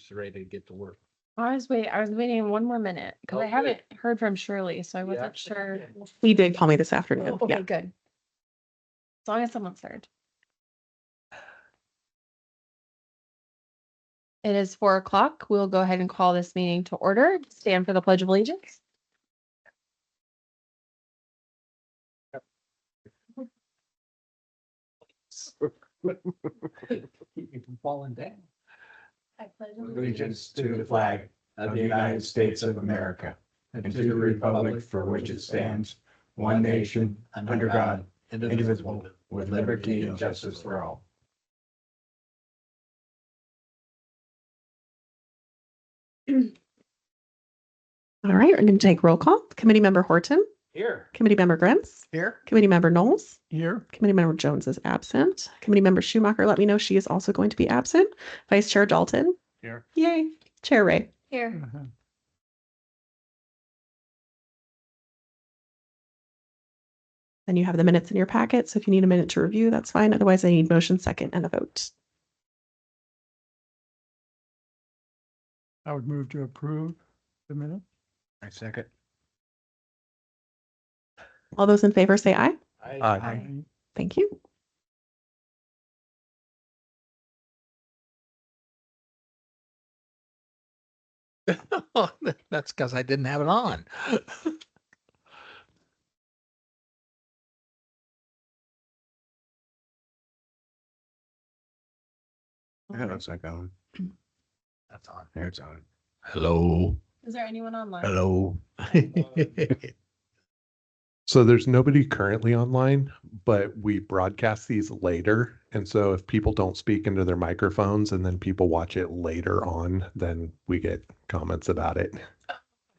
she's ready to get to work. I was waiting one more minute because I Okay. haven't heard from Shirley, so I wasn't Yeah. sure. He did call me this afternoon. Okay, Yeah. good. As long as someone's heard. It is 4 o'clock. We'll go ahead and call this meeting to order. Stand for the Pledge of Allegiance. Keep you from falling down. I pledge Allegiance to the flag of the United States of America and to the republic for which it stands, one nation, under God, indivisible, with liberty and justice for all. All right, we're going to take roll call. Committee Member Horton, Here. Committee Member Grentz, Here. Committee Member Knowles, Here. Committee Member Jones is absent. Committee Member Schumacher let me know she is also going to be absent. Vice Chair Dalton. Here. Yay. Chair Ray. Here. Then you have the minutes in your packet. So if you need a minute to review, that's fine. Otherwise, I need motion, second, and a vote. I would move to approve the minute. I second. All those in favor say aye. Aye. Thank you. That's because I didn't have it on. Yeah, that's like on. That's on. There it's on. Hello. Is there anyone online? Hello. So there's nobody currently online, but we broadcast these later. And so if people don't speak into their microphones and then people watch it later on, then we get comments about it.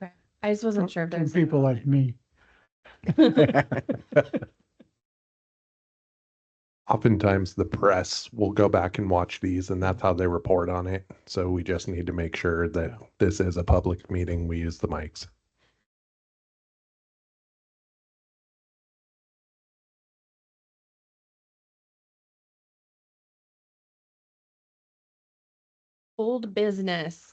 Okay. I just wasn't sure if Some there's people like me. Oftentimes the press will go back and watch these and that's how they report on it. So we just need to make sure that this is a public meeting. We use the mics. old business,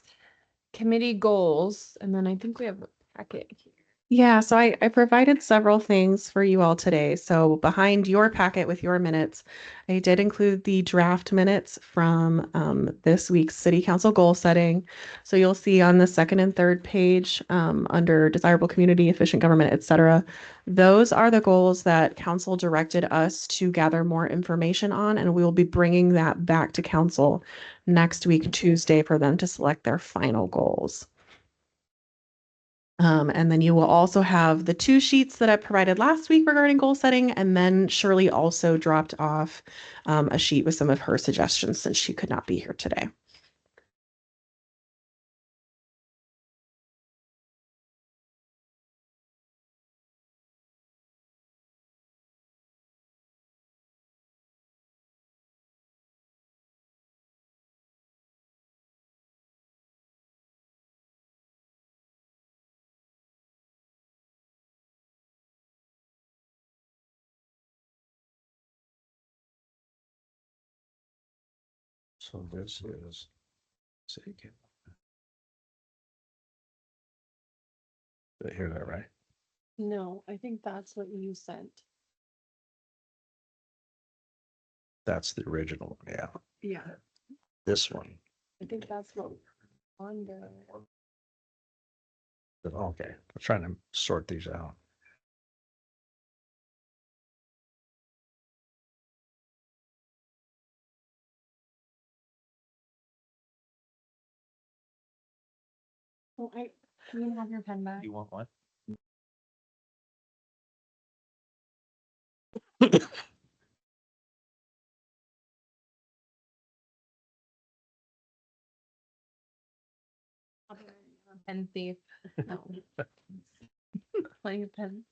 committee goals, and then I think we have a packet here. Yeah, so I provided several things for you all today. So behind your packet with your minutes, I did include the draft minutes from this week's city council goal setting. So you'll see on the second and third page under desirable community, efficient government, etc. Those are the goals that council directed us to gather more information on, and we will be bringing that back to council next week, Tuesday, for them to select their final goals. And then you will also have the 2 sheets that I provided last week regarding goal setting. And then Shirley also dropped off a sheet with some of her suggestions since she could not be here today. So this is. Did I hear that right? No, I think that's what you sent. That's the original. Yeah. Yeah, This one. I think that's what on the. Okay. I'm trying to sort these out. Oh, can you have your pen back? You want one? Pen thief. No. Plenty of pens.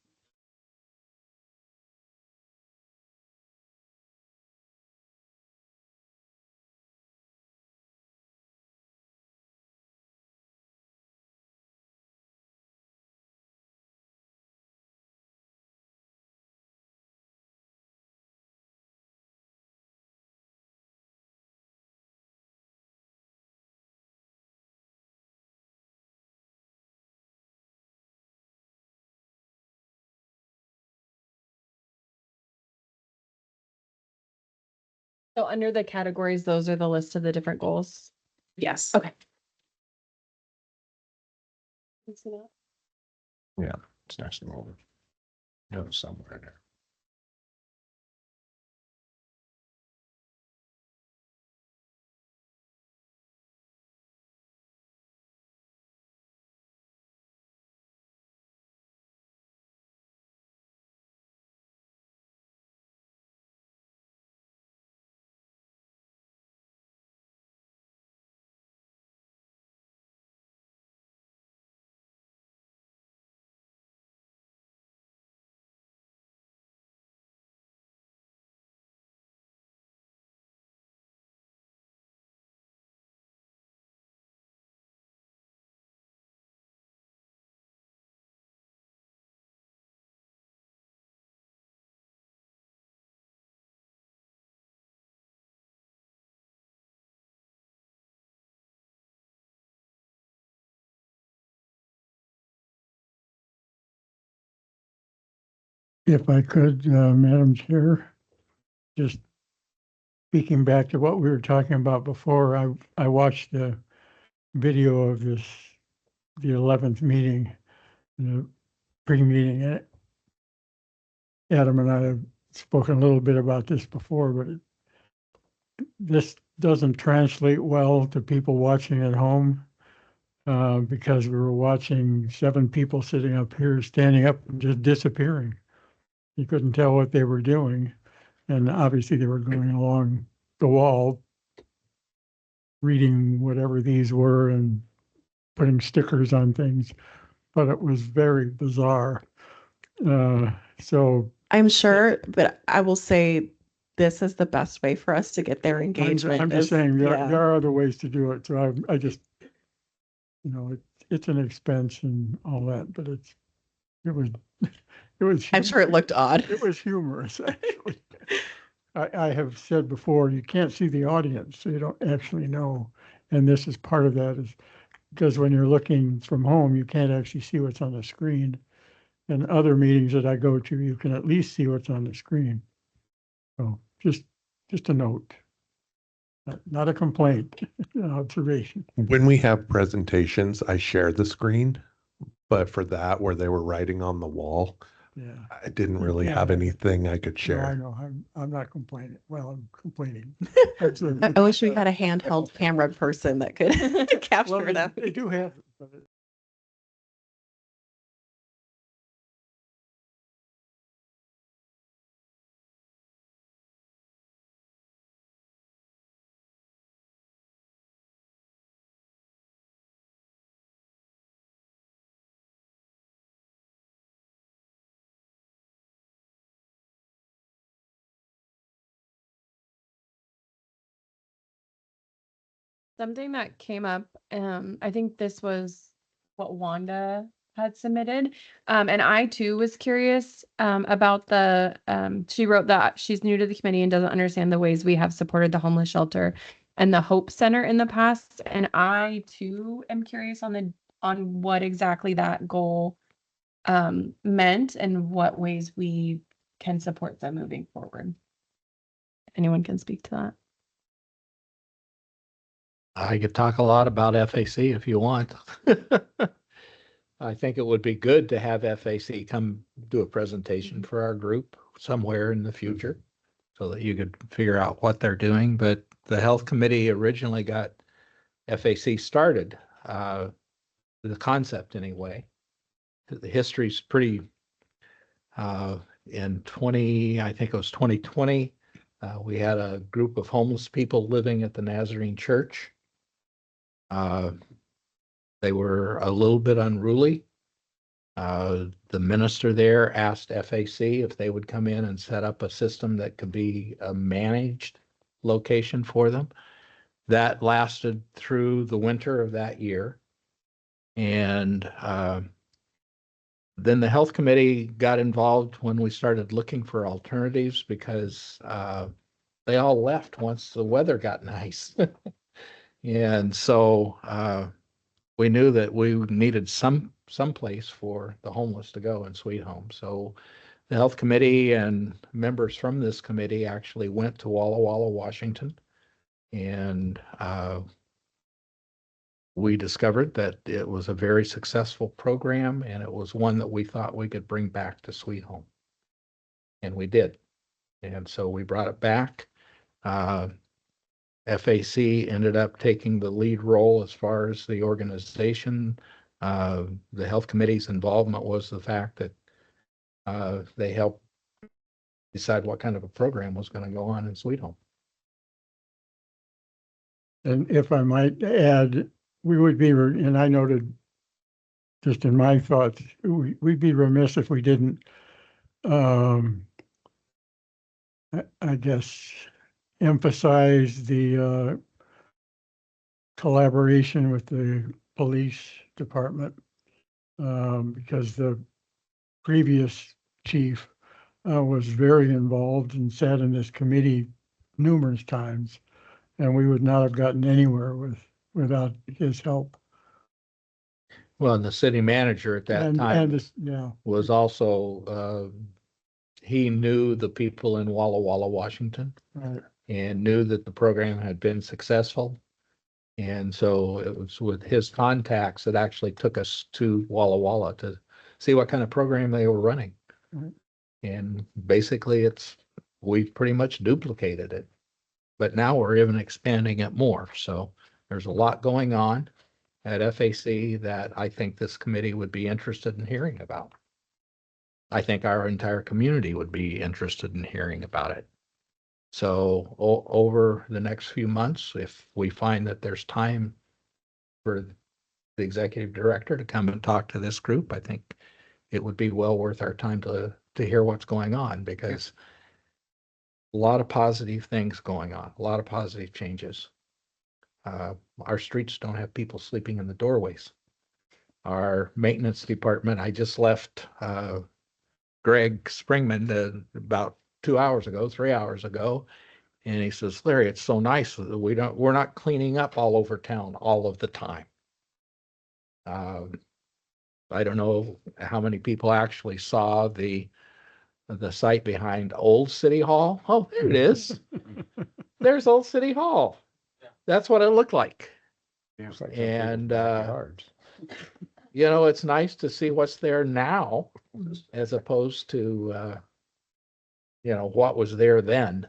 So under the categories, those are the list of the different goals. Yes. Okay. It's next to over. No, somewhere there. If I could, Madam Chair, just speaking back to what we were talking about before, I watched the video of the 11th meeting, the pre-meeting. And Adam and I have spoken a little bit about this before, but this doesn't translate well to people watching at home. Because we were watching 7 people sitting up here, standing up and just disappearing. You couldn't tell what they were doing. And obviously they were going along the wall, reading whatever these were and putting stickers on things, but it was very bizarre. So I'm sure, but I will say this is the best way for us to get their engagement. I'm just is- saying yeah. there are other ways to do it. So I just, it's an expense and all that, but it was I'm sure it looked odd. It was humorous, actually. I have said before, you can't see the audience, so you don't actually know. And this is part of that, is because when you're looking from home, you can't actually see what's on the screen. And other meetings that I go to, you can at least see what's on the screen. So just a note, not a complaint, an observation. When we have presentations, I share the screen, but for that, where they were writing on the wall, Yeah. I didn't really Yeah. have anything I could No, I share. know, I'm not complaining. Well, I'm complaining. I wish we had a handheld camera person that could capture Well, it up. they do have, it, but Something that came up, I think this was what Wanda had submitted. And I too was curious about she wrote that she's new to the committee and doesn't understand the ways we have supported the homeless shelter and the Hope Center in the past. And I too am curious on what exactly that goal meant and what ways we can support them moving forward. Anyone can speak to that. I could talk a lot about FAC if you want. I think it would be good to have FAC come do a presentation for our group somewhere in the future so that you could figure out what they're doing. But the health committee originally got FAC started, the concept anyway. The history's pretty, in I think it was 2020, we had a group of homeless people living at the Nazarene Church. They were a little bit unruly. The minister there asked FAC if they would come in and set up a system that could be a managed location for them. That lasted through the winter of that year. And then the health committee got involved when we started looking for alternatives because they all left once the weather got nice. And so we knew that we needed some place for the homeless to go in Sweet Home. So the health committee and members from this committee actually went to Walla Walla, Washington. And we discovered that it was a very successful program, and it was one that we thought we could bring back to Sweet Home. And we did. And so we brought it back. FAC ended up taking the lead role as far as the organization. The health committee's involvement was the fact that they helped decide what kind of a program was going to go on in Sweet Home. And if I might add, we would be, and I noted just in my thoughts, we'd be remiss if we didn't, I guess, emphasize the collaboration with the police department, because the previous chief was very involved and sat in this committee numerous times, and we would not have gotten anywhere without his help. Well, and the city manager at that time Yeah, was also, he knew the people in Walla Walla, Washington, right. and knew that the program had been successful. And so it was with his contacts that actually took us to Walla Walla to see what kind of program they were running. Right. And basically we've pretty much duplicated it, but now we're even expanding it more. So there's a lot going on at FAC that I think this committee would be interested in hearing about. I think our entire community would be interested in hearing about it. So over the next few months, if we find that there's time for the executive director to come and talk to this group, I think it would be well worth our time to hear what's going on, because a lot of positive things going on, a lot of positive changes. Our streets don't have people sleeping in the doorways. Our maintenance department, I just left Greg Springman about 2 hours ago, 3 hours ago. And he says, Larry, it's so nice that we're not cleaning up all over town all of the time. I don't know how many people actually saw the site behind Old City Hall. Oh, there it is. There's Old City Hall. That's what it looked like. And it's nice to see what's there now, as opposed to what was there then.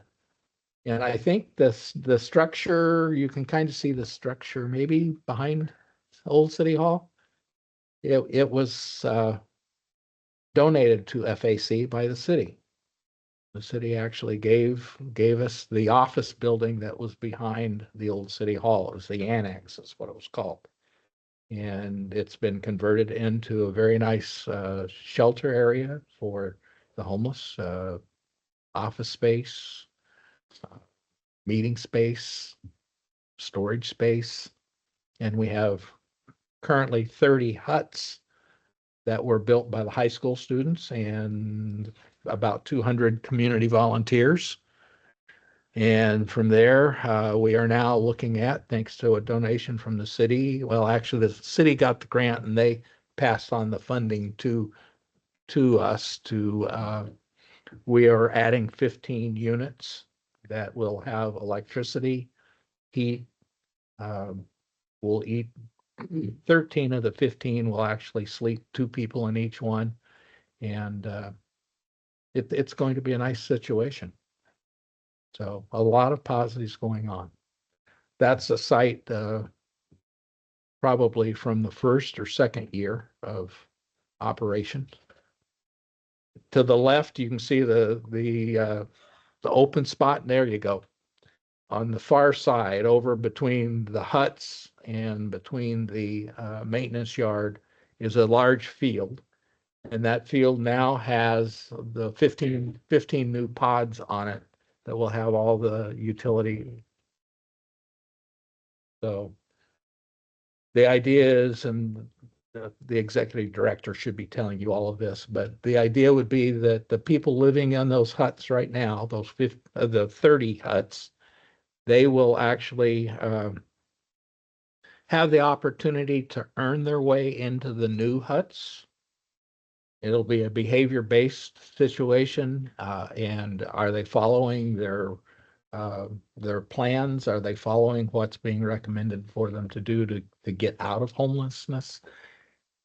And I think the structure, you can kind of see the structure maybe behind Old City Hall. It was donated to FAC by the city. The city actually gave us the office building that was behind the Old City Hall. It was the annex, is what it was called. And it's been converted into a very nice shelter area for the homeless, office space, meeting space, storage space. And we have currently 30 huts that were built by the high school students and about 200 community volunteers. And from there, we are now looking at, thanks to a donation from the city. Well, actually, the city got the grant and they passed on the funding to us. We are adding 15 units that will have electricity, heat. We'll eat 13 of the 15 will actually sleep 2 people in each one. And it's going to be a nice situation. So a lot of positives going on. That's a site probably from the first or second year of operation. To the left, you can see the open spot. And there you go. On the far side, over between the huts and between the maintenance yard, is a large field. And that field now has the 15 new pods on it that will have all the utility. So the idea is, and the executive director should be telling you all of this, but the idea would be that the people living in those huts right now, the 30 huts, they will actually have the opportunity to earn their way into the new huts. It'll be a behavior-based situation, and are they following their plans? Are they following what's being recommended for them to do to get out of homelessness?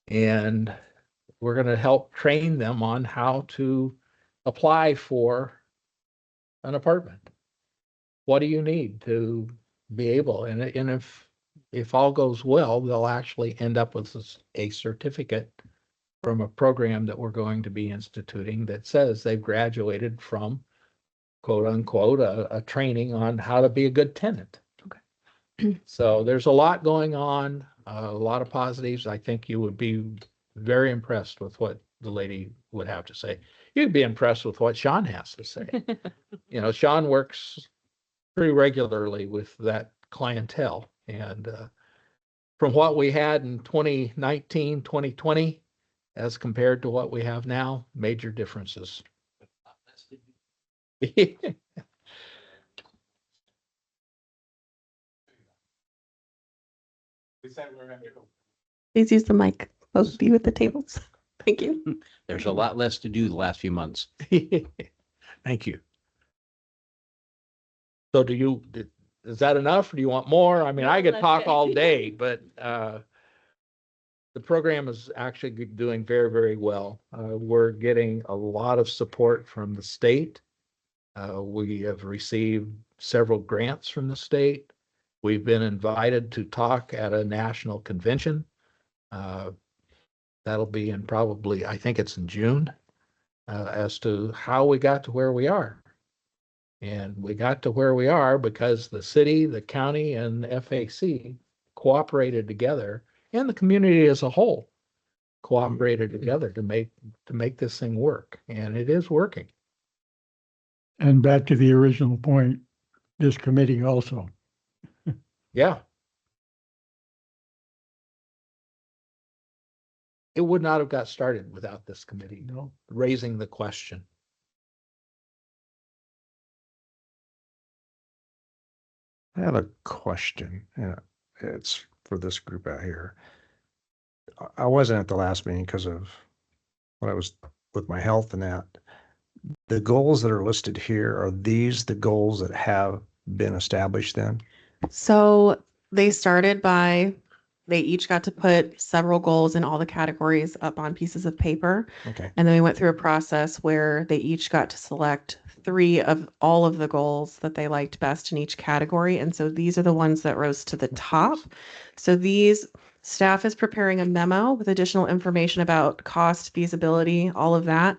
And we're going to help train them on how to apply for an apartment. What do you need to be able? And if all goes well, they'll actually end up with a certificate from a program that we're going to be instituting that says they've graduated from quote unquote a training on how to be a good tenant. Okay. So there's a lot going on, a lot of positives. I think you would be very impressed with what the lady would have to say. You'd be impressed with what Sean has to say. You know, Sean works pretty regularly with that clientele. And from what we had in 2019, 2020, as compared to what we have now, major differences. Please use the mic, both of you at the tables. Thank you. There's a lot less to do the last few months. Thank you. So is that enough? Or do you want more? I mean, No, I could that's talk good. all day, but the program is actually doing very, very well. We're getting a lot of support from the state. We have received several grants from the state. We've been invited to talk at a national convention. That'll be in probably, I think it's in June, as to how we got to where we are. And we got to where we are because the city, the county, and FAC cooperated together, and the community as a whole cooperated together to make this thing work. And it is working. And back to the original point, this committee also. Yeah. It would not have got started without this committee, No. raising the question. I have a question, and it's for this group out here. I wasn't at the last meeting because of what I was with my health and that. The goals that are listed here, are these the goals that have been established then? So they started they each got to put several goals in all the categories up on pieces of paper. Okay. And then we went through a process where they each got to select 3 of all of the goals that they liked best in each category. And so these are the ones that rose to the top. So staff is preparing a memo with additional information about cost, feasibility, all of that.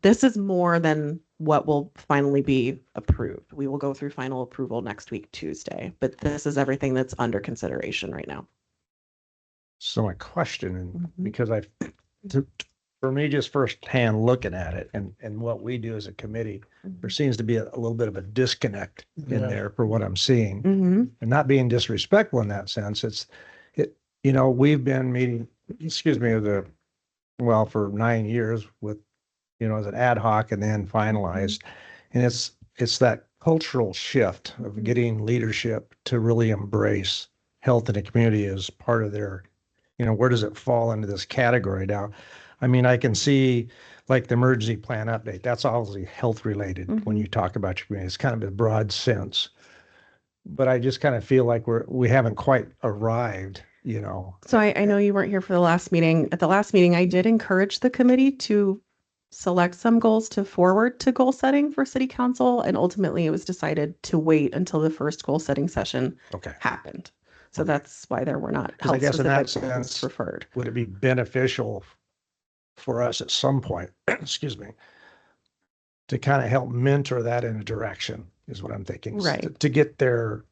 This is more than what will finally be approved. We will go through final approval next week, Tuesday, but this is everything that's under consideration right now. So my question, and Mhm. because for me, just firsthand looking at it and what we do as a committee, there seems to be a little bit of a disconnect in Yeah. there for what I'm seeing. Mm-hmm. And not being disrespectful in that sense, we've been meeting, for 9 years with, as an ad hoc and then finalized. And it's that cultural shift of getting leadership to really embrace health in the community as part of their, where does it fall into this category now? I mean, I can see like the emergency plan update, that's obviously health related when you talk about your community. It's kind of a broad sense. But I just kind of feel like we haven't quite arrived, So I know you weren't here for the last meeting. At the last meeting, I did encourage the committee to select some goals to forward to goal setting for city council. And ultimately it was decided to wait until the first goal setting session Okay. happened. So that's why there were not 'Cause I health guess in that specific goals sense- preferred. Would it be beneficial for us at some point, excuse me, to kind of help mentor that in a direction is what I'm thinking. Right. To get their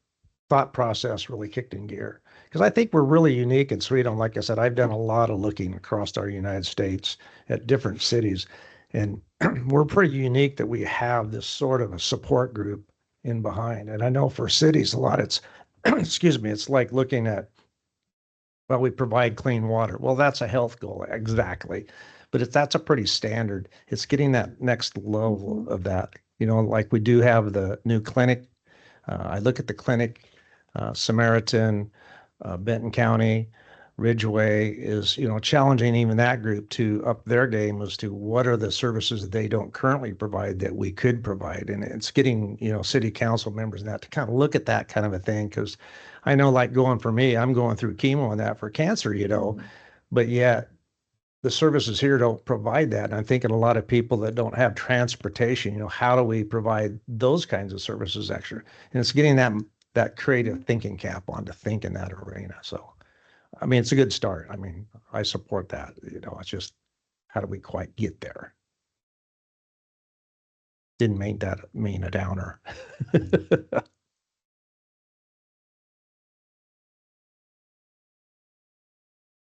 thought process really kicked in gear. Because I think we're really unique in Sweden. Like I said, I've done a lot of looking across our United States at different cities. And we're pretty unique that we have this sort of a support group in behind. And I know for cities, a lot it's, excuse me, it's like looking at, well, we provide clean water. Well, that's a health goal. Exactly. But that's a pretty standard. It's getting that next level of that, like we do have the new clinic. I look at the clinic, Samaritan, Benton County, Ridgeway is, challenging even that group to up their game as to what are the services that they don't currently provide that we could provide. And it's getting, city council members and that to kind of look at that kind of a thing. Cause I know like going for me, I'm going through chemo and that for cancer, but yet the services here don't provide that. And I'm thinking a lot of people that don't have transportation, how do we provide those kinds of services extra? And it's getting that creative thinking cap on to think in that arena. So, I mean, it's a good start. I mean, I support that. It's just, how do we quite get there? Didn't mean a downer.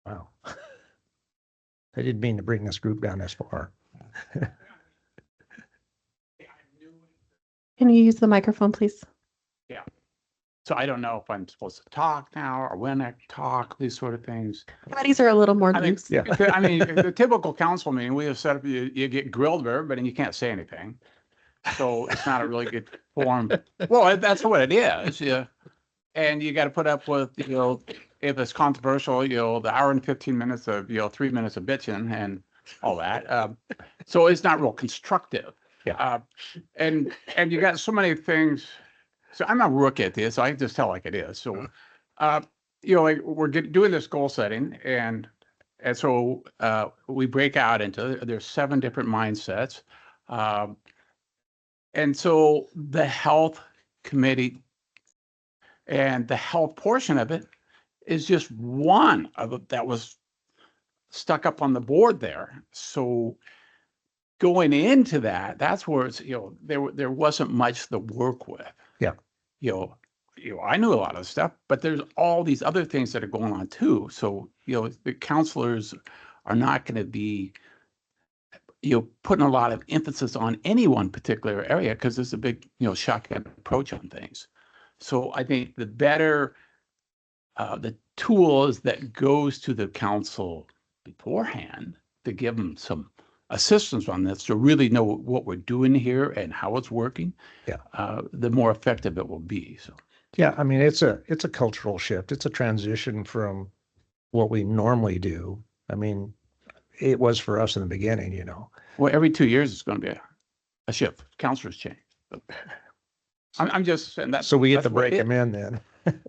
Wow. I didn't mean to bring this group down this far. Can you use the microphone, please? So I don't know if I'm supposed to talk now or when I talk, these sort of things. Committees are a little more I mean, loose. Yeah. I mean, the typical council meeting, we have set up, you get grilled with everybody and you can't say anything. So it's not a really good forum. Well, that's what it is. Yeah. And you got to put up with, if it's controversial, the hour and 15 minutes of, 3 minutes of bitching and all that. So it's not real constructive. Yeah. And you got so many things. So I'm a rookie at this, so I can just tell like it is. So, like we're doing this goal setting, and so we break out into there's 7 different mindsets, and so the health committee and the health portion of it is just one of it that was stuck up on the board there. So going into that, that's where it's there wasn't much to work with. Yeah. I knew a lot of stuff, but there's all these other things that are going on too. So, the counselors are not going to be, putting a lot of emphasis on any one particular area because there's a big, shotgun approach on things. So I think the better, the tools that goes to the council beforehand to give them some assistance on this to really know what we're doing here and how it's working, the more effective it will be. So Yeah, I mean, it's a cultural shift. It's a transition from what we normally do. I mean, it was for us in the beginning, well, every 2 years it's going to be a shift. Counselors change. I'm just saying that. So we get to that's what break it- them in then.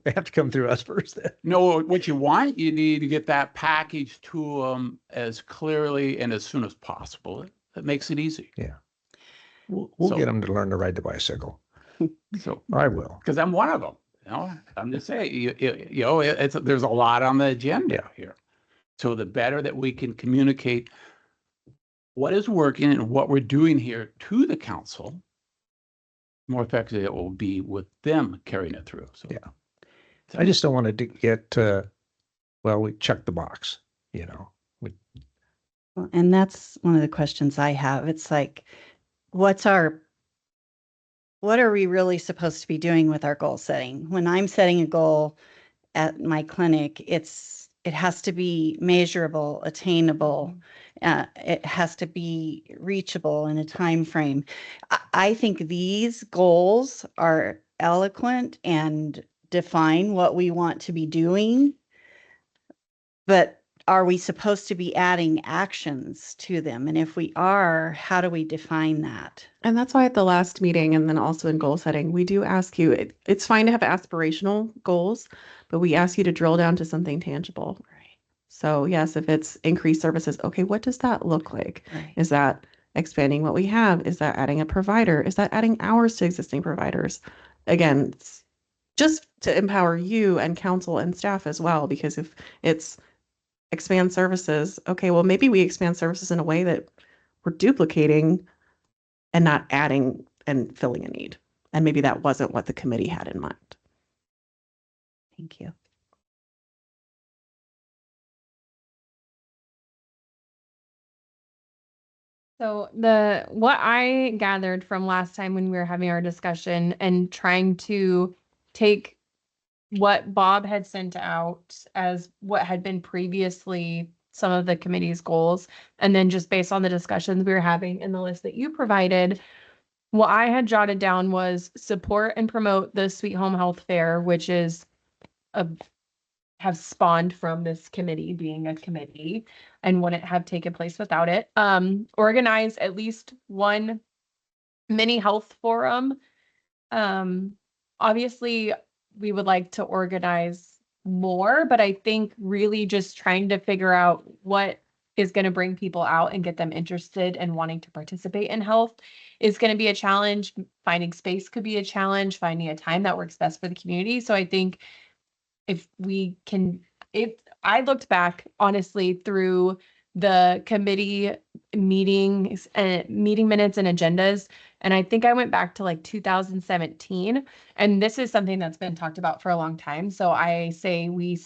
They have to come through us first then. No, what you want, you need to get that package to them as clearly and as soon as possible. That makes it easy. We'll So- get them to learn to ride the bicycle. So, I will. because I'm one of them, I'm just saying, there's a lot on the agenda here. So the better that we can communicate what is working and what we're doing here to the council, more effective it will be with them carrying it through. So Yeah. I just don't want to get, we check the box, Well, and that's one of the questions I have. It's like, what are we really supposed to be doing with our goal setting? When I'm setting a goal at my clinic, it has to be measurable, attainable. It has to be reachable in a time frame. I think these goals are eloquent and define what we want to be doing, but are we supposed to be adding actions to them? And if we are, how do we define that? And that's why at the last meeting and then also in goal setting, we do ask you, it's fine to have aspirational goals, but we ask you to drill down to something tangible. Right. So yes, if it's increased services, okay, what does that look like? Right. Is that expanding what we have? Is that adding a provider? Is that adding hours to existing providers? Again, it's just to empower you and council and staff as well, because if it's expand services, okay, well, maybe we expand services in a way that we're duplicating and not adding and filling a need. And maybe that wasn't what the committee had in mind. Thank you. So what I gathered from last time when we were having our discussion and trying to take what Bob had sent out as what had been previously some of the committee's goals, and then just based on the discussions we were having in the list that you provided, what I had jotted down was support and promote the Sweet Home Health Fair, which is a have spawned from this committee being a committee and wouldn't have taken place without it. Organize at least one mini health forum. Obviously we would like to organize more, but I think really just trying to figure out what is going to bring people out and get them interested and wanting to participate in health is going to be a challenge. Finding space could be a challenge, finding a time that works best for the community. So I think if we can, if I looked back honestly through the committee meetings and meeting minutes and agendas, and I think I went back to like 2017, and this is something that's been talked about for a long time. So I say we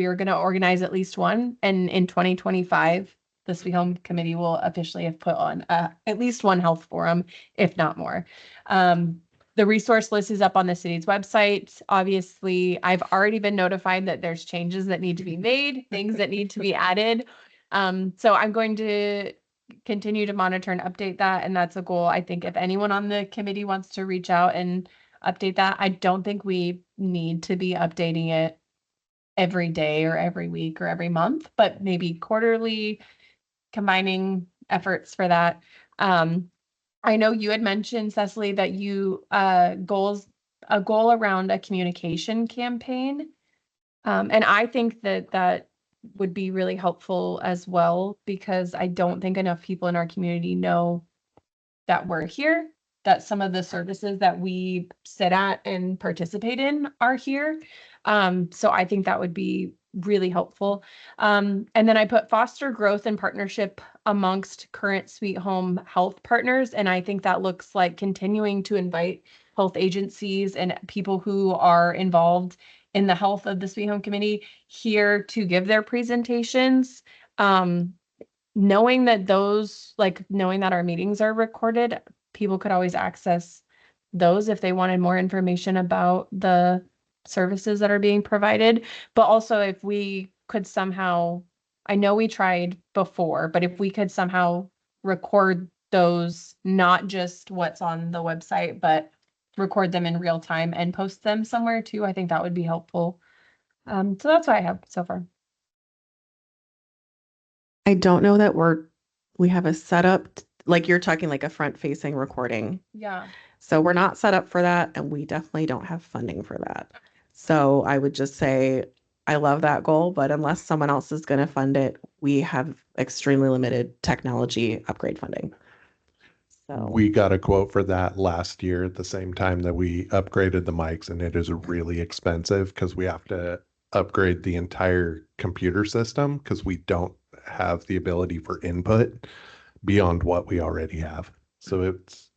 are going to organize at least one, and in 2025, the Sweet Home Committee will officially have put on at least one health forum, if not more. The resource list is up on the city's website. Obviously, I've already been notified that there's changes that need to be made, things that need to be added. So I'm going to continue to monitor and update that. And that's a goal. I think if anyone on the committee wants to reach out and update that, I don't think we need to be updating it every day or every week or every month, but maybe quarterly, combining efforts for that. I know you had mentioned, Cecily, that you a goal around a communication campaign. And I think that would be really helpful as well, because I don't think enough people in our community know that we're here, that some of the services that we sit at and participate in are here. So I think that would be really helpful. And then I put foster growth and partnership amongst current Sweet Home health partners. And I think that looks like continuing to invite health agencies and people who are involved in the health of the Sweet Home Committee here to give their presentations. Knowing that knowing that our meetings are recorded, people could always access those if they wanted more information about the services that are being provided. But also if we could somehow, I know we tried before, but if we could somehow record those, not just what's on the website, but record them in real time and post them somewhere too, I think that would be helpful. So that's what I have so far. I don't know that we have a setup, like you're talking like a front facing recording. Yeah. So we're not set up for that, and we definitely don't have funding for that. So I would just say, I love that goal, but unless someone else is going to fund it, we have extremely limited technology upgrade funding. So We got a quote for that last year at the same time that we upgraded the mics, and it is really expensive because we have to upgrade the entire computer system because we don't have the ability for input beyond what we already have. So it's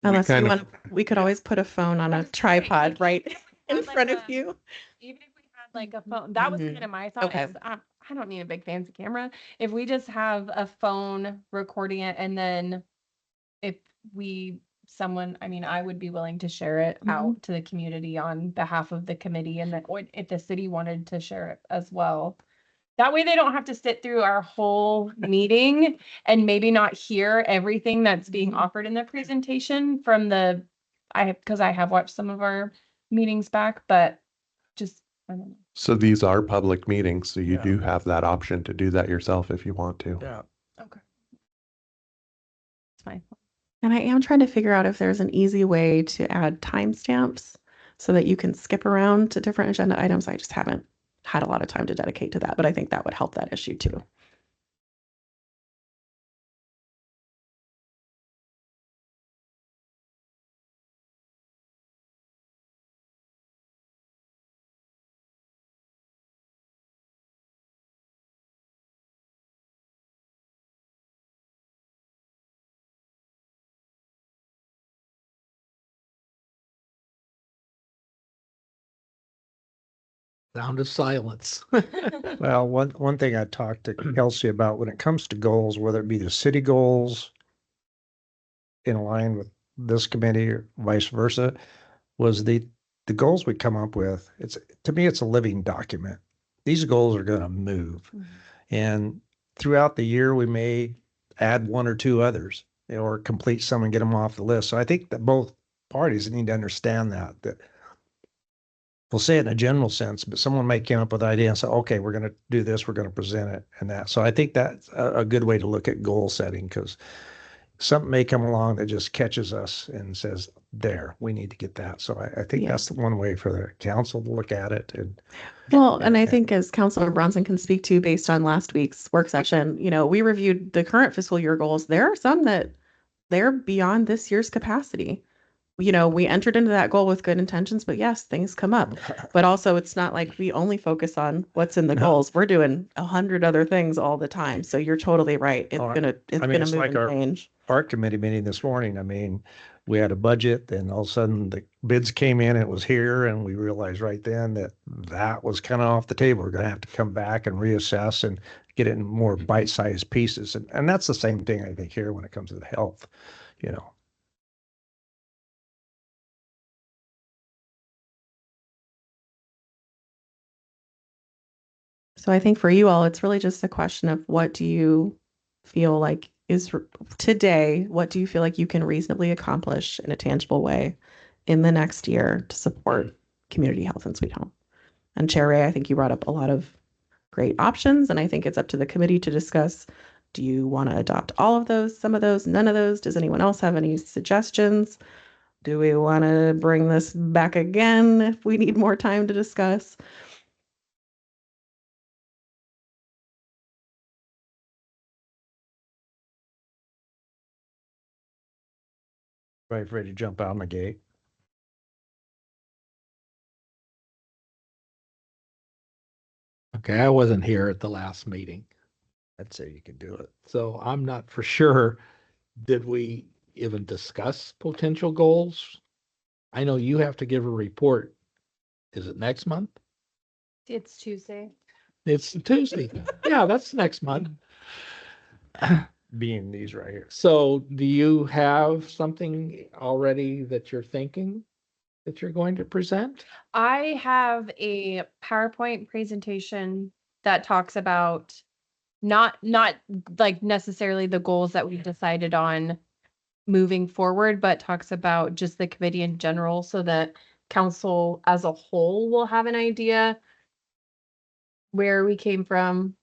unless you want, we could always put a phone on a tripod right in front of you. Even if we had like a phone, that was kind of my thought. Okay. Is, I don't need a big fancy camera. If we just have a phone recording it, and then if I would be willing to share it out to the community on behalf of the committee, and then if the city wanted to share it as well. That way they don't have to sit through our whole meeting and maybe not hear everything that's being offered in the presentation because I have watched some of our meetings back, but just, I don't know. So these are public meetings, so you Yeah. do have that option to do that yourself if you want to. Yeah. Okay. It's fine. And I am trying to figure out if there's an easy way to add timestamps so that you can skip around to different agenda items. I just haven't had a lot of time to dedicate to that, but I think that would help that issue too. Sound of silence. Well, one thing I talked to Kelsey about when it comes to goals, whether it be the city goals in line with this committee or vice versa, was the goals we come up with. To me, it's a living document. These goals are going to move. And throughout the year, we may add one or two others or complete some and get them off the list. So I think that both parties need to understand that we'll say it in a general sense, but someone might come up with an idea and say, okay, we're going to do this, we're going to present it and that. So I think that's a good way to look at goal setting, because something may come along that just catches us and says, there, we need to get that. So I think Yeah. that's one way for the council to look at it. And Well, and I Yeah. think as Councilor Bronson can speak to based on last week's work session, we reviewed the current fiscal year goals. There are some that they're beyond this year's capacity. We entered into that goal with good intentions, but yes, things come up. But also it's not like we only focus on what's in the No. goals. We're doing 100 other things all the time. So you're totally right. It's Oh, gonna I mean, move it's like and change. Park committee meeting this morning. I mean, we had a budget, and all of a sudden the bids came in, it was here, and we realized right then that that was kind of off the table. We're going to have to come back and reassess and get it in more bite-sized pieces. And that's the same thing I think here when it comes to the health, So I think for you all, it's really just a question of what do you feel like is today, what do you feel like you can reasonably accomplish in a tangible way in the next year to support community health in Sweet Home? And Chair Ray, I think you brought up a lot of great options, and I think it's up to the committee to discuss, do you want to adopt all of those, some of those, none of those? Does anyone else have any suggestions? Do we want to bring this back again if we need more time to discuss? right, ready to jump out of the gate. Okay, I wasn't here at the last meeting, I'd say you could do it. so I'm not for sure. Did we even discuss potential goals? I know you have to give a report. Is it next month? It's Tuesday. It's Tuesday. Yeah, that's next month. Being these right here. So do you have something already that you're thinking that you're going to present? I have a PowerPoint presentation that talks about not like necessarily the goals that we've decided on moving forward, but talks about just the committee in general so that council as a whole will have an idea where we came from,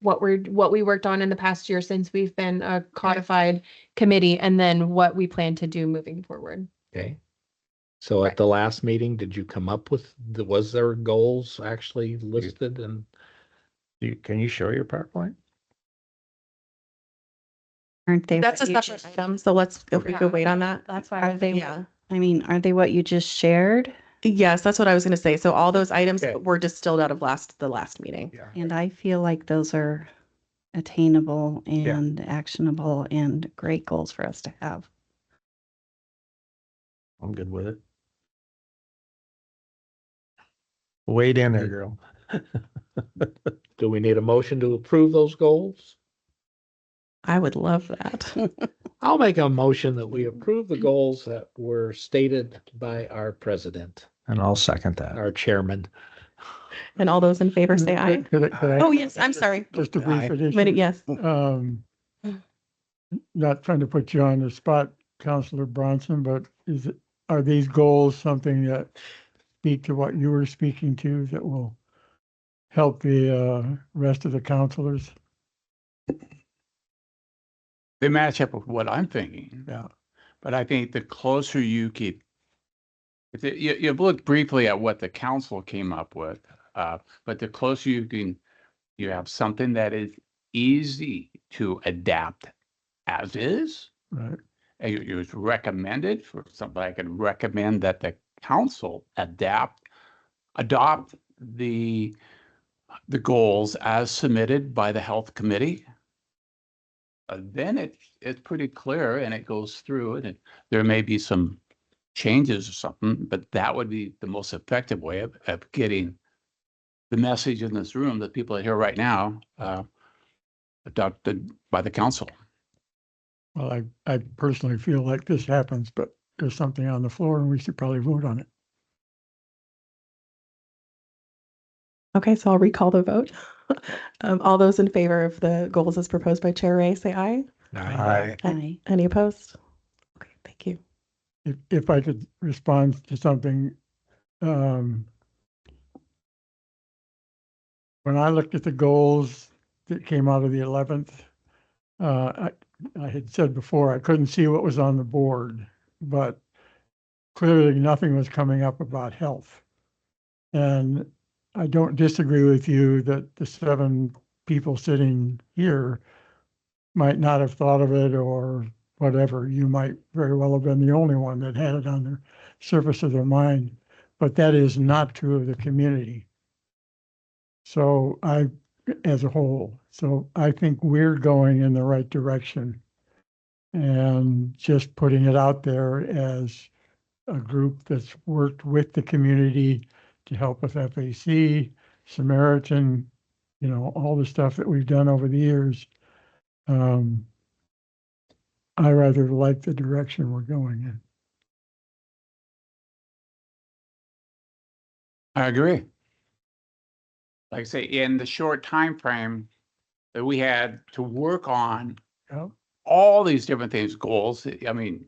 what we worked on in the past year since we've been a codified committee, and then what we plan to do moving forward. Okay. So at the last meeting, did you come up with, was there goals actually listed? And Can you show your PowerPoint? Aren't they? That's a what you separate just- item, so if we Yeah. could wait on that. That's why. Are they, Yeah. I mean, are they what you just shared? Yes, that's what I was gonna say. So all those items Okay. were distilled out of the last meeting. Yeah. And I feel like those are attainable Yeah. and actionable and great goals for us to have. I'm good with it. Wade in there, girl. do we need a motion to approve those goals? I would love that. I'll make a motion that we approve the goals that were stated by our president, And I'll second that. our chairman. And all those in favor say aye. Could I- Oh, yes, I'm sorry. Just a brief Minute, addition. yes. Not trying to put you on the spot, Counselor Bronson, but are these goals something that speak to what you were speaking to that will help the rest of the counselors? They match up with what I'm thinking. Yeah. But I think the closer you keep, you've looked briefly at what the council came up with, but the closer you have something that is easy to adapt as is. Right. It was recommended for something. I could recommend that the council adopt the goals as submitted by the health committee. Then it's pretty clear and it goes through and there may be some changes or something, but that would be the most effective way of getting the message in this room that people are here right now adopted by the council. Well, I personally feel like this happens, but there's something on the floor and we should probably vote on it. Okay, so I'll recall the vote. All those in favor of the goals as proposed by Chair Ray, say aye. Aye. Aye. Any opposed? Okay, thank you. If I could respond to something, when I looked at the goals that came out of the 11th, I had said before, I couldn't see what was on the board, but clearly nothing was coming up about health. And I don't disagree with you that the 7 people sitting here might not have thought of it or whatever. You might very well have been the only one that had it on the surface of their mind, but that is not true of the community. So as a whole, so I think we're going in the right direction. And just putting it out there as a group that's worked with the community to help with FAC, Samaritan, all the stuff that we've done over the years. I rather like the direction we're going in. I agree. Like I say, in the short time frame that we had to work on Yeah. all these different things, goals. I mean,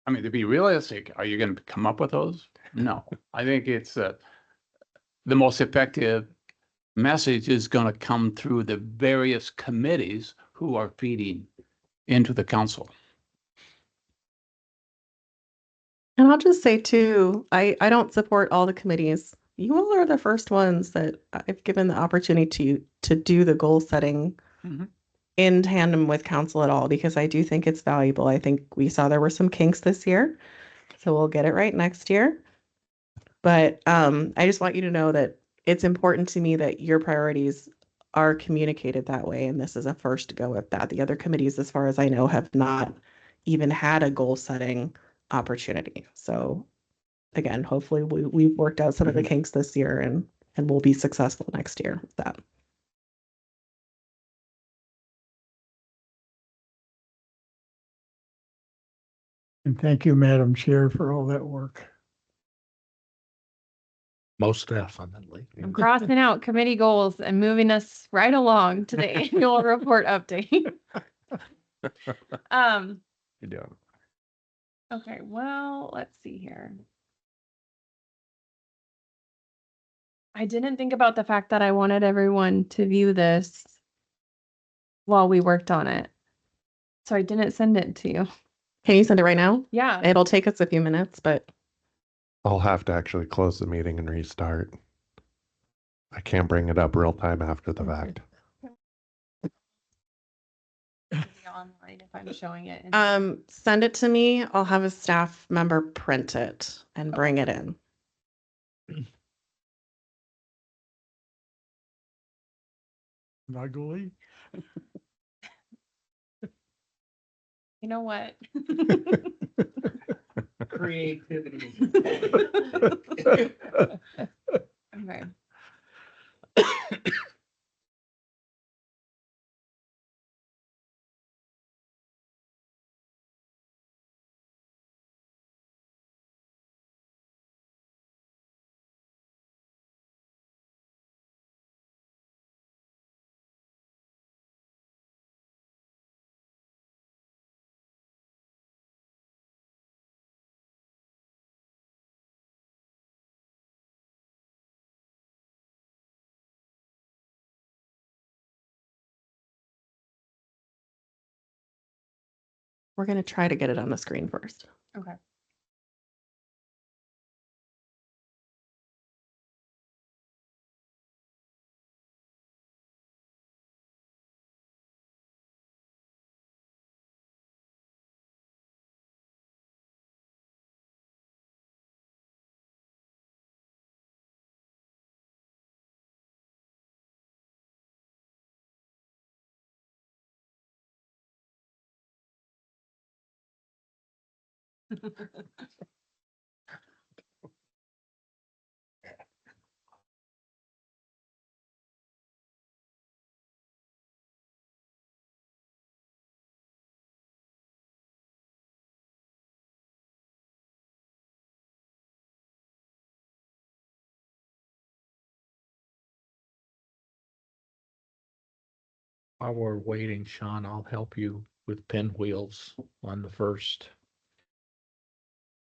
to be realistic, are you going to come up with those? No. I think it's the most effective message is going to come through the various committees who are feeding into the council. And I'll just say too, I don't support all the committees. You all are the first ones that I've given the opportunity to do the goal setting Mhm. in tandem with council at all, because I do think it's valuable. I think we saw there were some kinks this year, so we'll get it right next year. But I just want you to know that it's important to me that your priorities are communicated that way, and this is a first go at that. The other committees, as far as I know, have not even had a goal setting opportunity. So again, hopefully we've worked out some of the kinks this year and we'll be successful next year with that. And thank you, Madam Chair, for all that work. Most definitely. I'm crossing out committee goals and moving us right along to the annual report update. You're doing. Okay, well, let's see here. I didn't think about the fact that I wanted everyone to view this while we worked on it. So I didn't send it to you. Can you send it right now? Yeah. It'll take us a few minutes, but I'll have to actually close the meeting and restart. I can't bring it up real time after the fact. Online if I'm showing it. send it to me. I'll have a staff member print it and bring it in. Ugly. You know what? Creativity. Okay. We're going to try to get it on the screen first. Okay. While we're waiting, Sean, I'll help you with pinwheels on the first.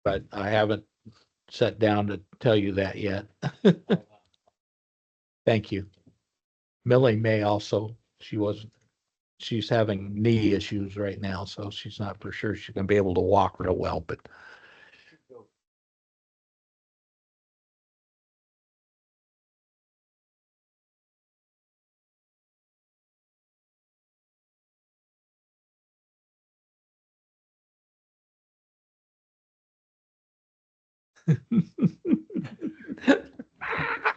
But I haven't sat down to tell you that yet. Thank you. Millie may also, she's having knee issues right now, so she's not for sure she's gonna be able to walk real well, but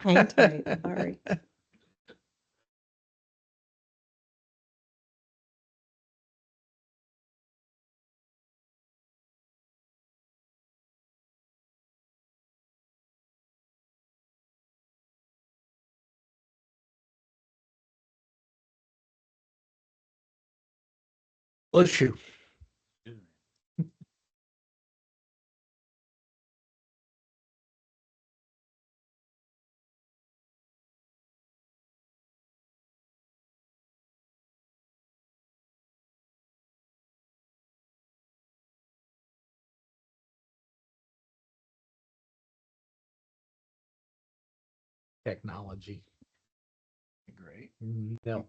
Hang tight. Sorry. bless you. Technology. Great. No,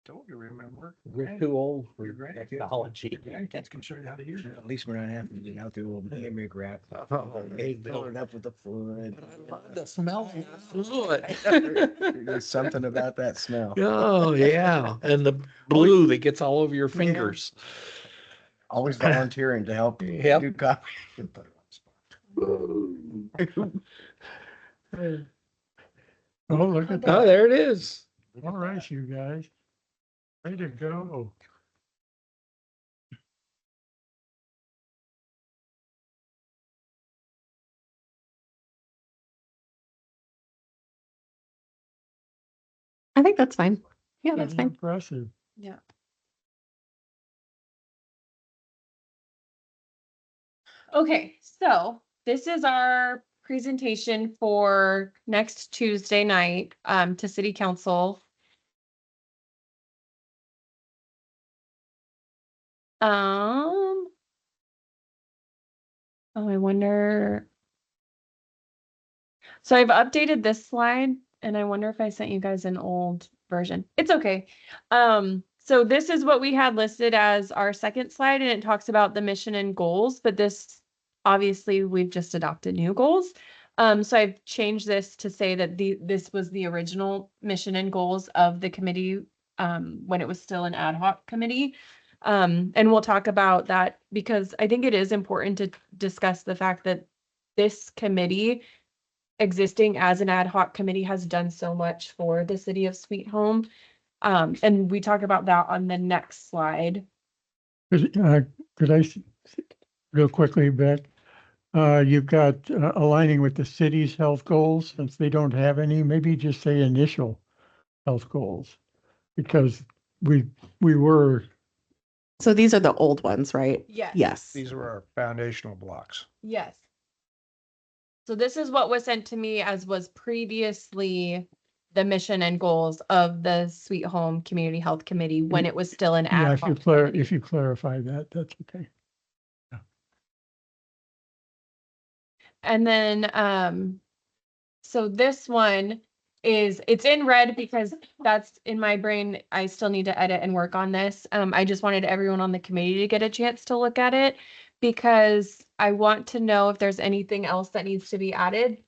Told you, remember? we're too old for You're right. technology. Grandkids can show you how to use it. At least we're not having to get out the old hamburger wrap. Oh, hey, Fill it up with the fluid. the smell of fluid. There's something about that smell. Oh, yeah, and the blue that gets all over your fingers. Always volunteering to help Yep. do coffee. Oh, look at Oh, that. there it is. All right, you guys. Way to go. I think that's fine. Yeah, that's Pretty fine. impressive. Yeah. Okay, so this is our presentation for next Tuesday night to City Council. Oh, I wonder. So I've updated this slide and I wonder if I sent you guys an old version. It's okay. So this is what we had listed as our second slide and it talks about the mission and goals, but this obviously we've just adopted new goals. So I've changed this to say that this was the original mission and goals of the committee when it was still an ad hoc committee. And we'll talk about that because I think it is important to discuss the fact that this committee existing as an ad hoc committee has done so much for the city of Sweet Home. And we talk about that on the next slide. Could I, real quickly, Beck? You've got aligning with the city's health goals, since they don't have any, maybe just say initial health goals. Because we were, So these are the old ones, right? Yes. Yes. These are our foundational blocks. Yes. So this is what was sent to me as was previously the mission and goals of the Sweet Home Community Health Committee when it was still an yeah, ad hoc. committee. if you clarify that, that's okay. And then, so this one it's in red because that's in my brain. I still need to edit and work on this. I just wanted everyone on the committee to get a chance to look at it because I want to know if there's anything else that needs to be added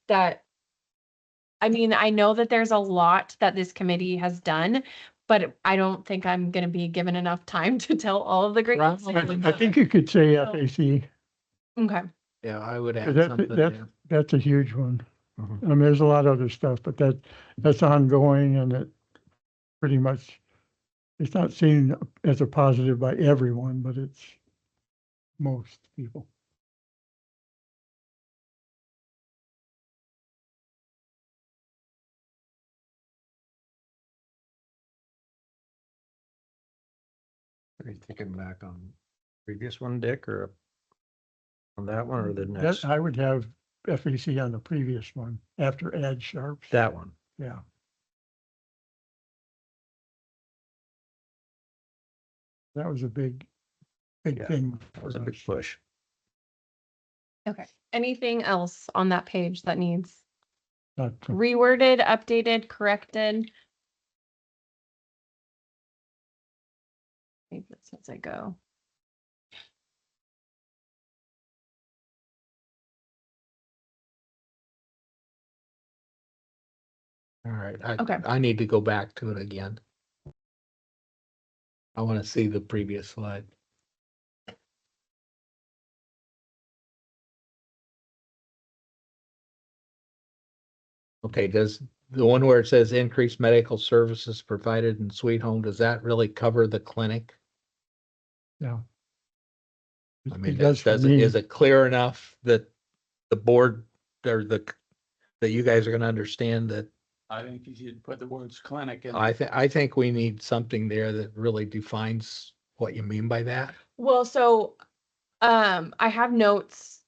I mean, I know that there's a lot that this committee has done, but I don't think I'm going to be given enough time to tell all of the great. Right. I think you could say FAC. Okay. Yeah, I would 'cause add That's, something that's, there. that's a huge one. Mhm. I mean, there's a lot of other stuff, but that's ongoing and it pretty much, it's not seen as a positive by everyone, but it's most people. Are you thinking back on previous one, Dick, or on that one or the That, next? I would have FAC on the previous one after ad sharps. That one. Yeah. That was a big Yeah, thing. That was a for big us. push. Okay. Anything else on that page that needs reworded, updated, corrected. Maybe this as I go. All right. Okay. I need to go back to it again. I want to see the previous slide. Okay, does the one where it says increased medical services provided in Sweet Home, does that really cover the clinic? Yeah. I mean, It does for does it, me. is it clear enough that the board or that you guys are gonna understand that? I think you should put the words clinic in. I think we need something there that really defines what you mean by that. Well, so I have notes.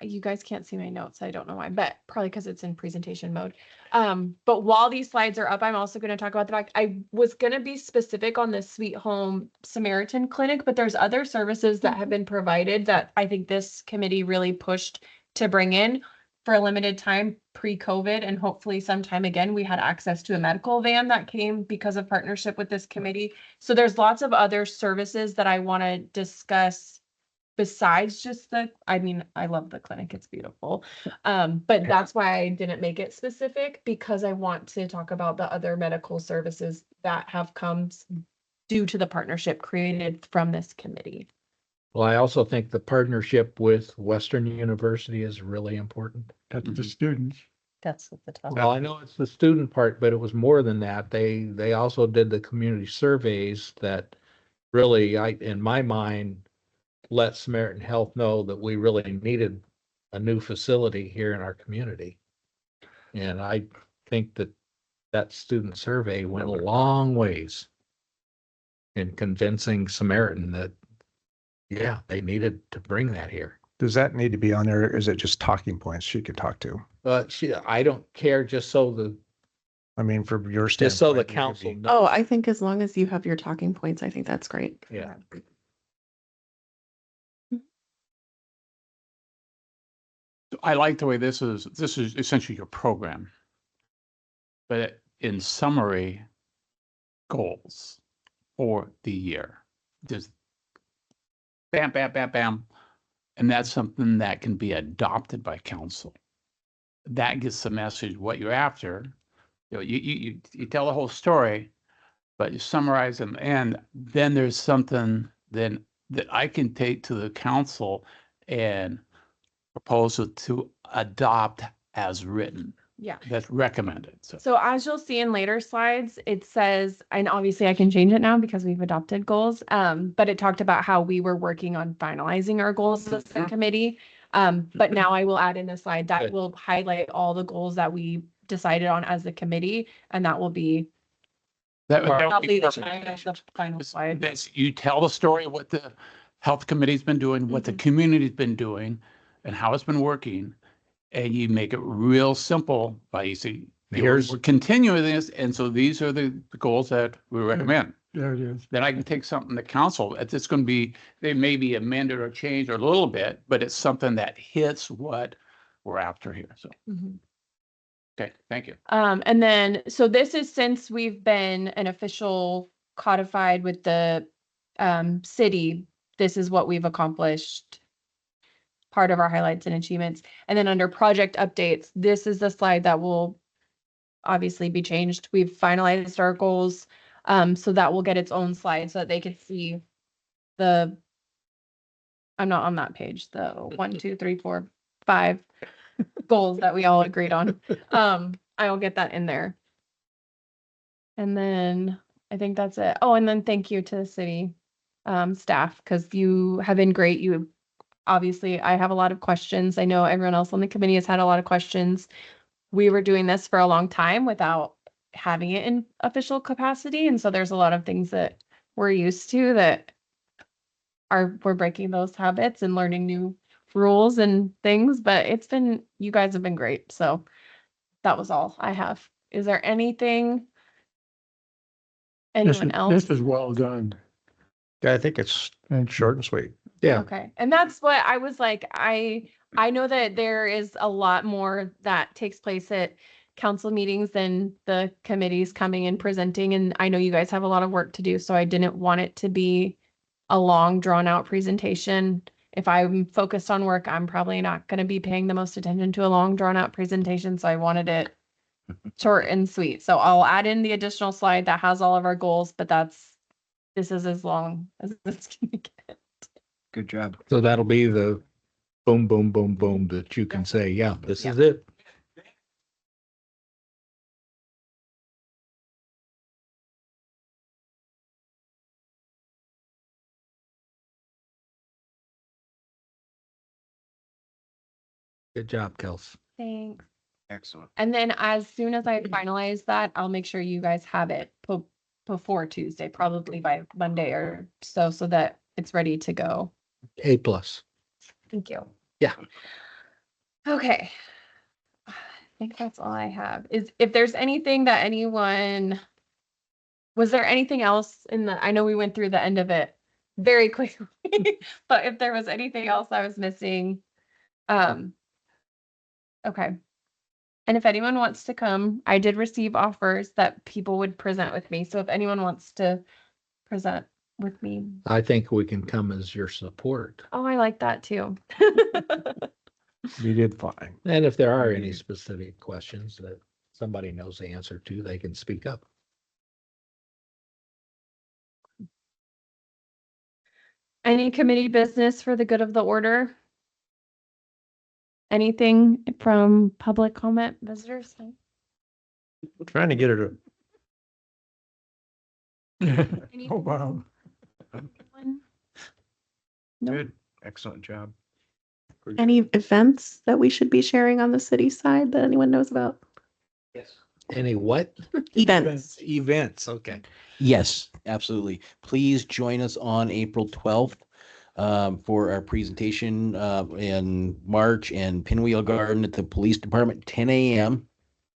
You guys can't see my notes. I don't know why, but probably because it's in presentation mode. But while these slides are up, I'm also going to talk about the fact I was going to be specific on the Sweet Home Samaritan Clinic, but there's other services that have been provided that I think this committee really pushed to bring in for a limited time pre-COVID, and hopefully sometime again. We had access to a medical van that came because of partnership with this committee. So there's lots of other services that I want to discuss besides just I mean, I love the clinic. It's beautiful. But that's why I didn't make it specific, because I want to talk about the other medical services that have come due to the partnership created from this committee. Well, I also think the partnership with Western University is really important. That's the students. That's what the top. Well, I know it's the student part, but it was more than that. They also did the community surveys that really, in my mind, let Samaritan Health know that we really needed a new facility here in our community. And I think that student survey went a long ways in convincing Samaritan that, yeah, they needed to bring that here. Does that need to be on there? Or is it just talking points she could talk to? I don't care, just so I mean, from your just so the standpoint, it could council be- knows. Oh, I think as long as you have your talking points, I think that's great. Yeah. I like the way this is essentially your program. But in summary, goals for the year. Just bam, bam, bam, bam. And that's something that can be adopted by council. That gets the message what you're after. You know, you tell the whole story, but you summarize them, and then there's something then that I can take to the council and propose it to adopt as written. Yeah. That's recommended. So So as you'll see in later slides, it says, and obviously I can change it now because we've adopted goals. But it talked about how we were working on finalizing our goals as a committee. But now I will add in a slide that Good. will highlight all the goals that we decided on as a committee, and that will be that would probably be the perfect. time of the final slide. You tell the story of what the health committee's been doing, what the community's been doing, and how it's been working. And you make it real simple by you see, we're continuing this, and so these are the goals that we recommend. There it is. Then I can take something to council. It's going to be, they may be amended or changed a little bit, but it's something that hits what we're after here. So, Mhm. okay, thank you. And then, so this is since we've been an official codified with the city, this is what we've accomplished. Part of our highlights and achievements. And then under project updates, this is the slide that will obviously be changed. We've finalized our goals. So that will get its own slide so that they can see I'm not on that page, the 1, 2, 3, 4, 5 goals that we all agreed on. I will get that in there. And then I think that's it. Oh, and then thank you to the city staff, because you have been great. Obviously, I have a lot of questions. I know everyone else on the committee has had a lot of questions. We were doing this for a long time without having it in official capacity. And so there's a lot of things that we're used to that we're breaking those habits and learning new rules and things. But you guys have been great. So that was all I have. Is there anything? Anyone else? This is well done. Yeah, I think it's Thank you. short and sweet. Yeah. Okay. And that's what I was like, I know that there is a lot more that takes place at council meetings and the committees coming and presenting, and I know you guys have a lot of work to do, so I didn't want it to be a long, drawn out presentation. If I'm focused on work, I'm probably not going to be paying the most attention to a long, drawn out presentation, so I wanted it short and sweet. So I'll add in the additional slide that has all of our goals, but this is as long as it's gonna get. Good job. So that'll be the boom, boom, boom, boom that you can say, yeah, this Yeah. is it. Good job, Kels. Thanks. Excellent. And then as soon as I finalize that, I'll make sure you guys have it before Tuesday, probably by Monday or so that it's ready to go. A plus. Thank you. Yeah. Okay. I think that's all I have. If there's anything that was there anything else I know we went through the end of it very quickly, but if there was anything else I was missing, okay. And if anyone wants to come, I did receive offers that people would present with me. So if anyone wants to present with me. I think we can come as your support. Oh, I like that too. You did fine. And if there are any specific questions that somebody knows the answer to, they can speak up. Any committee business for the good of the order? Anything from public comment, visitors? We're trying to get her to, Oh, wow. Anyone? Nope. Good. Excellent job. Any events that we should be sharing on the city side that anyone knows about? Any what? Events. Events, okay. Yes, absolutely. Please join us on April 12th for our presentation in March and Pinwheel Garden at the police department, 10 a.m.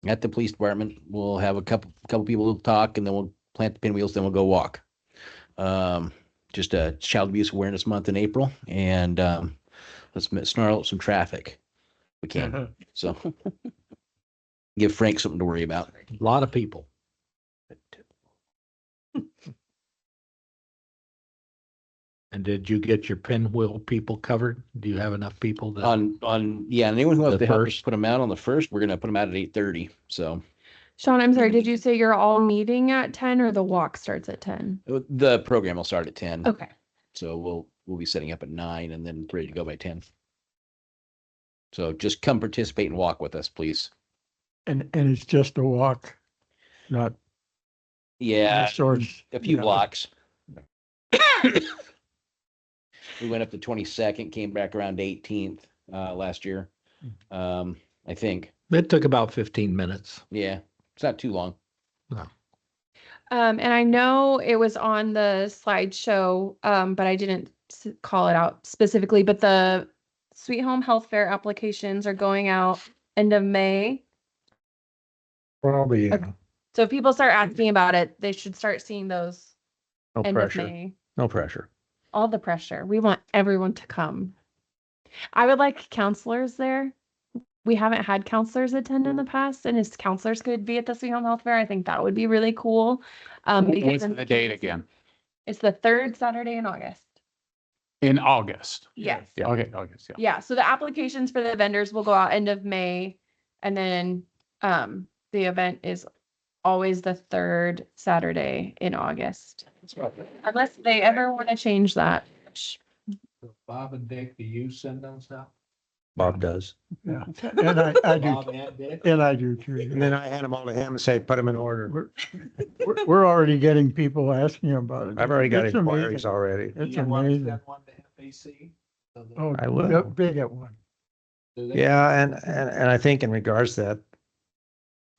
at the police department. We'll have a couple people to talk, and then we'll plant the pinwheels, then we'll go walk. Just a Child Abuse Awareness Month in April, and let's snarl up some traffic. We can. So give Frank something to worry about. A lot of people. And did you get your pinwheel people covered? Do you have enough people that? Yeah, and anyone who wants The to help us first? put them out on the first, we're gonna put them out at 8:30. So Sean, I'm sorry, did you say you're all meeting at 10 or the walk starts at 10? the program will start at 10. Okay. So we'll be setting up at 9 and then ready to go by 10. So just come participate and walk with us, please. And it's just a walk, not Yeah, sorts. a few yeah. blocks. We went up to 22nd, came back around 18th last year. I think. It took about 15 minutes. Yeah, it's not too long. And I know it was on the slideshow, but I didn't call it out specifically, but the Sweet Home Health Fair applications are going out end of May. probably, Okay. So if people start asking about it, they should start seeing those no end of pressure, May. no pressure. All the pressure. We want everyone to come. I would like counselors there. We haven't had counselors attend in the past, and if counselors could be at the Sweet Home Health Fair, I think that would be really cool. Because What's in- the date again? It's the third Saturday in August. In August. Yes. Yeah. Okay, August, yeah. Yeah, so the applications for the vendors will go out end of May, and then the event is always the third Saturday in August. Unless they ever want to change that. Bob and Dick, do you send those out? Bob does. Yeah, and I do, Bob and Dick? and I do too. And then I hand them all to him and say, put them in order. We're already getting people asking about it. I've already got It's inquiries amazing. already. It's Do you want to amazing. send one to FAC? So that- Oh, I will. big at one. Do they? Yeah, and I think in regards to that,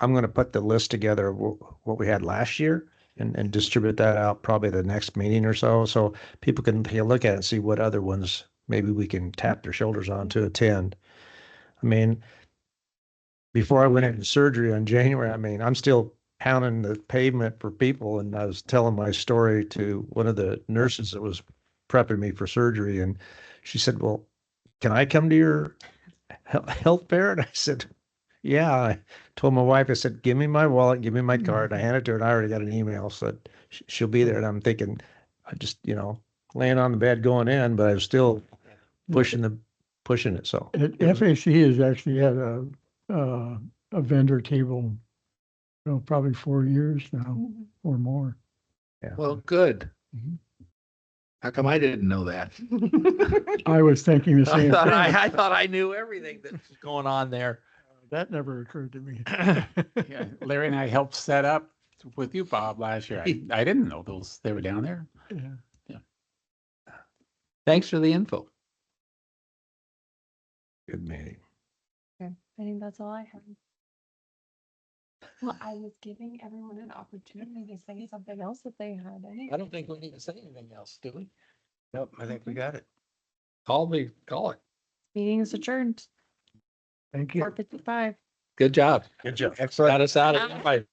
I'm gonna put the list together of what we had last year and distribute that out probably the next meeting or so, so people can take a look at it and see what other ones maybe we can tap their shoulders on to attend. I mean, before I went into surgery in January, I mean, I'm still pounding the pavement for people, and I was telling my story to one of the nurses that was prepping me for surgery, and she said, well, can I come to your health fair? And I said, Yeah, I told my wife, I said, give me my wallet, give me my card. I handed it to her and I already got an email, said she'll be there. And I'm thinking, I just, laying on the bed going in, but I was still pushing it. So FAC has actually had a vendor table, probably 4 years now or more. yeah. Well, good. Mhm. How come I didn't know that? I was thinking the same thing. I thought I knew everything that's going on there. That never occurred to me. Yeah, Larry and I helped set up with you, Bob, last year. I didn't know they were down there. Yeah. Thanks for the info. Good meeting. Okay, I think that's all I have. Well, I was giving everyone an opportunity to say something else if they had any. I don't think we need to say anything else, do we? Nope, I think we got it. Call it. Meeting is adjourned, Thank you. 4:55. Good job. Good job. Got us out of.